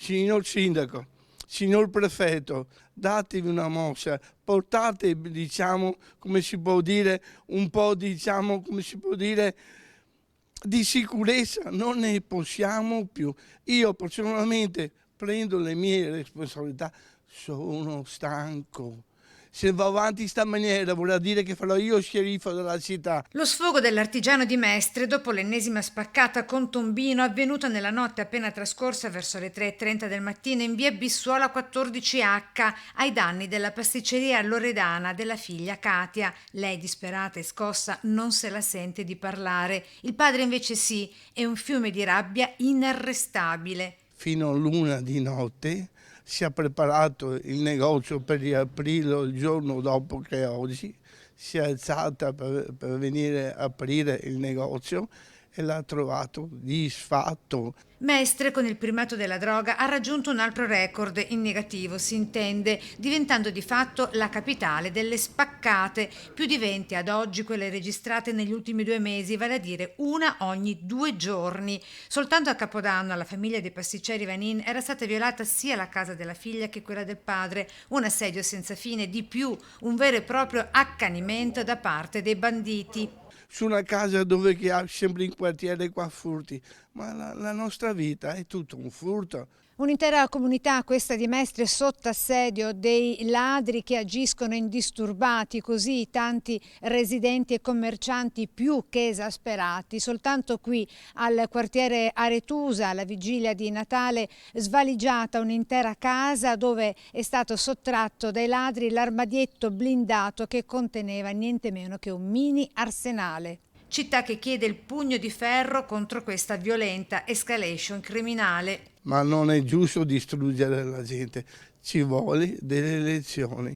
Signor Sindaco, signor Prefetto, datevi una mossa, portate, diciamo, come si può dire, un po', diciamo, come si può dire, di sicurezza. Non ne possiamo più. Io personalmente prendo le mie responsabilità, sono stanco. Se va avanti in sta maniera vorrà dire che farò io sceriffo della città. Lo sfogo dell'artigiano di Mestre dopo l'ennesima spaccata con tombino avvenuta nella notte appena trascorsa verso le 3:30 del mattino in via Bissuola 14H ai danni della pasticceria loredana della figlia Katia. Lei, disperata e scossa, non se la sente di parlare. Il padre invece sì, è un fiume di rabbia inarrestabile. Fino all'1 di notte si è preparato il negozio per riaprirlo il giorno dopo che oggi. Si è alzata per venire a aprire il negozio e l'ha trovato disfatto. Mestre, con il primato della droga, ha raggiunto un altro record in negativo, si intende, diventando di fatto la capitale delle spaccate, più di 20 ad oggi quelle registrate negli ultimi 2 mesi, vale a dire una ogni 2 giorni. Soltanto a Capodanno alla famiglia dei pasticceri Vanin era stata violata sia la casa della figlia che quella del padre, un assedio senza fine, di più, un vero e proprio accanimento da parte dei banditi. Su una casa dove che ha sempre in quartiere qua furti, ma la nostra vita è tutto un furto. Un'intera comunità, questa di Mestre, sotto assedio dei ladri che agiscono indisturbati, così tanti residenti e commercianti più che esasperati. Soltanto qui al quartiere Aretusa, alla vigilia di Natale, svaligiata un'intera casa dove è stato sottratto dai ladri l'armadietto blindato che conteneva niente meno che un mini arsenale. Città che chiede il pugno di ferro contro questa violenta escalation criminale. Ma non è giusto distruggere la gente, ci vuole delle elezioni.